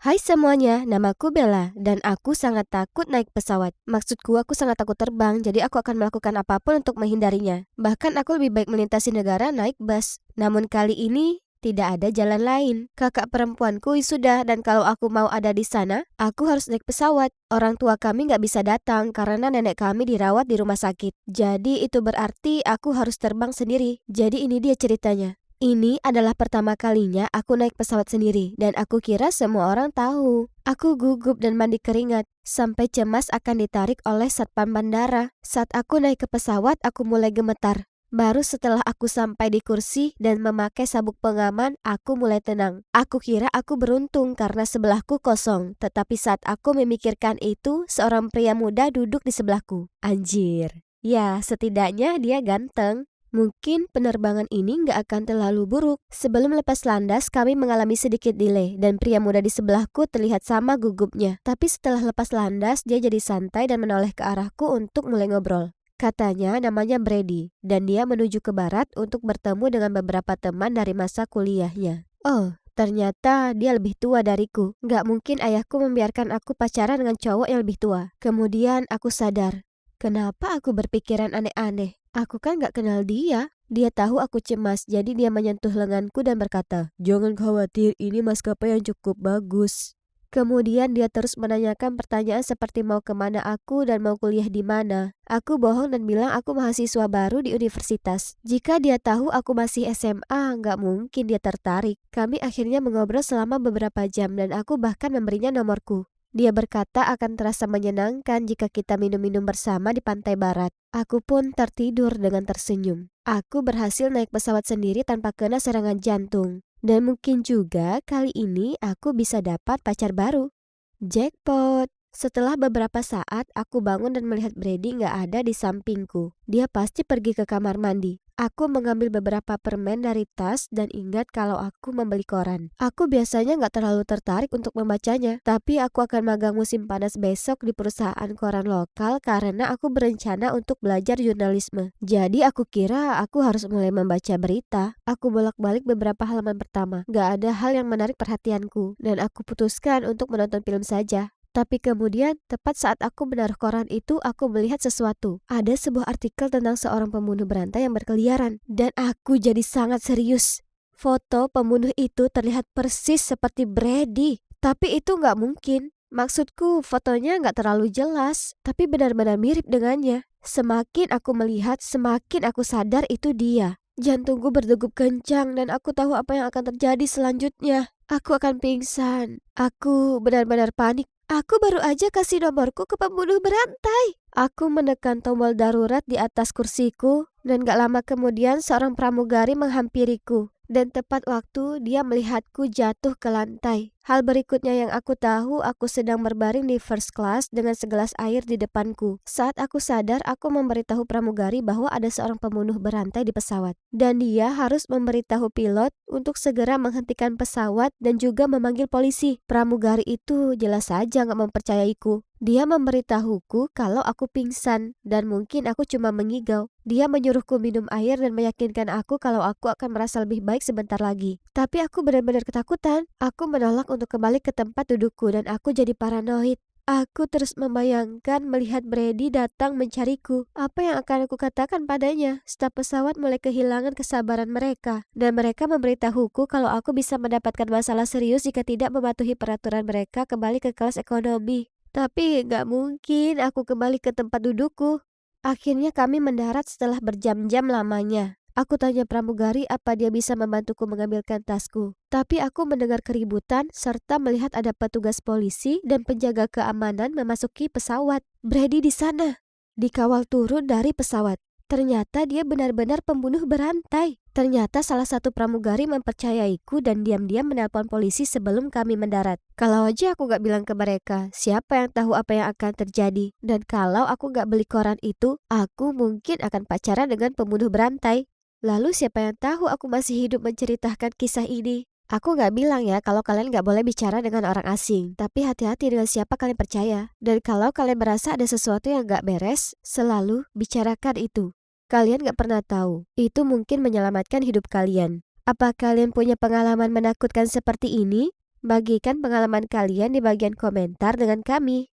Hai semuanya, namaku Bella dan aku sangat takut naik pesawat. Maksudku aku sangat takut terbang, jadi aku akan melakukan apapun untuk menghindarinya. Bahkan aku lebih baik melintasi negara naik bus. Namun kali ini tidak ada jalan lain. Kakak perempuanku wisuda dan kalau aku mau ada di sana, aku harus naik pesawat. Orang tua kami nggak bisa datang karena nenek kami dirawat di rumah sakit. Jadi itu berarti aku harus terbang sendiri. Jadi ini dia ceritanya. Ini adalah pertama kalinya aku naik pesawat sendiri dan aku kira semua orang tahu. Aku gugup dan mandi keringat sampai cemas akan ditarik oleh satpam bandara. Saat aku naik ke pesawat, aku mulai gemetar. Baru setelah aku sampai di kursi dan memakai sabuk pengaman, aku mulai tenang. Aku kira aku beruntung karena sebelahku kosong. Tetapi saat aku memikirkan itu, seorang pria muda duduk di sebelahku. Anjir. Ya, setidaknya dia ganteng. Mungkin penerbangan ini nggak akan terlalu buruk. Sebelum lepas landas, kami mengalami sedikit delay dan pria muda di sebelahku terlihat sama gugupnya. Tapi setelah lepas landas, dia jadi santai dan menoleh ke arahku untuk mulai ngobrol. Katanya namanya Brady dan dia menuju ke barat untuk bertemu dengan beberapa teman dari masa kuliahnya. Oh, ternyata dia lebih tua dariku. Nggak mungkin ayahku membiarkan aku pacaran dengan cowok yang lebih tua. Kemudian aku sadar. Kenapa aku berpikiran aneh-aneh? Aku kan gak kenal dia. Dia tahu aku cemas, jadi dia menyentuh lenganku dan berkata, "Jangan khawatir, ini maskapai yang cukup bagus." Kemudian dia terus menanyakan pertanyaan seperti mau kemana aku dan mau kuliah di mana. Aku bohong dan bilang aku mahasiswa baru di universitas. Jika dia tahu aku masih SMA, nggak mungkin dia tertarik. Kami akhirnya mengobrol selama beberapa jam dan aku bahkan memberinya nomorku. Dia berkata akan terasa menyenangkan jika kita minum-minum bersama di pantai barat. Aku pun tertidur dengan tersenyum. Aku berhasil naik pesawat sendiri tanpa kena serangan jantung. Dan mungkin juga kali ini aku bisa dapat pacar baru. Jackpot! Setelah beberapa saat, aku bangun dan melihat Brady nggak ada di sampingku. Dia pasti pergi ke kamar mandi. Aku mengambil beberapa permen dari tas dan ingat kalau aku membeli koran. Aku biasanya nggak terlalu tertarik untuk membacanya, tapi aku akan magang musim panas besok di perusahaan koran lokal karena aku berencana untuk belajar jurnalisme. Jadi aku kira aku harus mulai membaca berita. Aku bolak-balik beberapa halaman pertama. Nggak ada hal yang menarik perhatianku dan aku putuskan untuk menonton film saja. Tapi kemudian, tepat saat aku menaruh koran itu, aku melihat sesuatu. Ada sebuah artikel tentang seorang pembunuh berantai yang berkeliaran. Dan aku jadi sangat serius. Foto pembunuh itu terlihat persis seperti Brady. Tapi itu nggak mungkin. Maksudku, fotonya nggak terlalu jelas. Tapi benar-benar mirip dengannya. Semakin aku melihat, semakin aku sadar itu dia. Jantungku berdegup kencang dan aku tahu apa yang akan terjadi selanjutnya. Aku akan pingsan. Aku benar-benar panik. Aku baru aja kasih nomorku ke pembunuh berantai. Aku menekan tombol darurat di atas kursiku dan gak lama kemudian seorang pramugari menghampiriku. Dan tepat waktu dia melihatku jatuh ke lantai. Hal berikutnya yang aku tahu, aku sedang berbaring di first class dengan segelas air di depanku. Saat aku sadar, aku memberitahu pramugari bahwa ada seorang pembunuh berantai di pesawat. Dan dia harus memberitahu pilot untuk segera menghentikan pesawat dan juga memanggil polisi. Pramugari itu jelas saja gak mempercayaiku. Dia memberitahuku kalau aku pingsan dan mungkin aku cuma mengigau. Dia menyuruhku minum air dan meyakinkan aku kalau aku akan merasa lebih baik sebentar lagi. Tapi aku benar-benar ketakutan. Aku menolak untuk kembali ke tempat dudukku dan aku jadi paranoid. Aku terus membayangkan melihat Brady datang mencariku. Apa yang akan aku katakan padanya? Staf pesawat mulai kehilangan kesabaran mereka. Dan mereka memberitahuku kalau aku bisa mendapatkan masalah serius jika tidak mematuhi peraturan mereka kembali ke kelas ekonomi. Tapi gak mungkin aku kembali ke tempat dudukku. Akhirnya kami mendarat setelah berjam-jam lamanya. Aku tanya pramugari apa dia bisa membantuku mengambilkan tasku. Tapi aku mendengar keributan serta melihat ada petugas polisi dan penjaga keamanan memasuki pesawat. Brady di sana, dikawal turun dari pesawat. Ternyata dia benar-benar pembunuh berantai. Ternyata salah satu pramugari mempercayaiku dan diam-diam menelpon polisi sebelum kami mendarat. Kalau aja aku gak bilang ke mereka, siapa yang tahu apa yang akan terjadi. Dan kalau aku gak beli koran itu, aku mungkin akan pacaran dengan pembunuh berantai. Lalu siapa yang tahu aku masih hidup menceritakan kisah ini. Aku gak bilang ya kalau kalian gak boleh bicara dengan orang asing. Tapi hati-hati dengan siapa kalian percaya. Dan kalau kalian merasa ada sesuatu yang gak beres, selalu bicarakan itu. Kalian gak pernah tahu, itu mungkin menyelamatkan hidup kalian. Apa kalian punya pengalaman menakutkan seperti ini? Bagikan pengalaman kalian di bagian komentar dengan kami.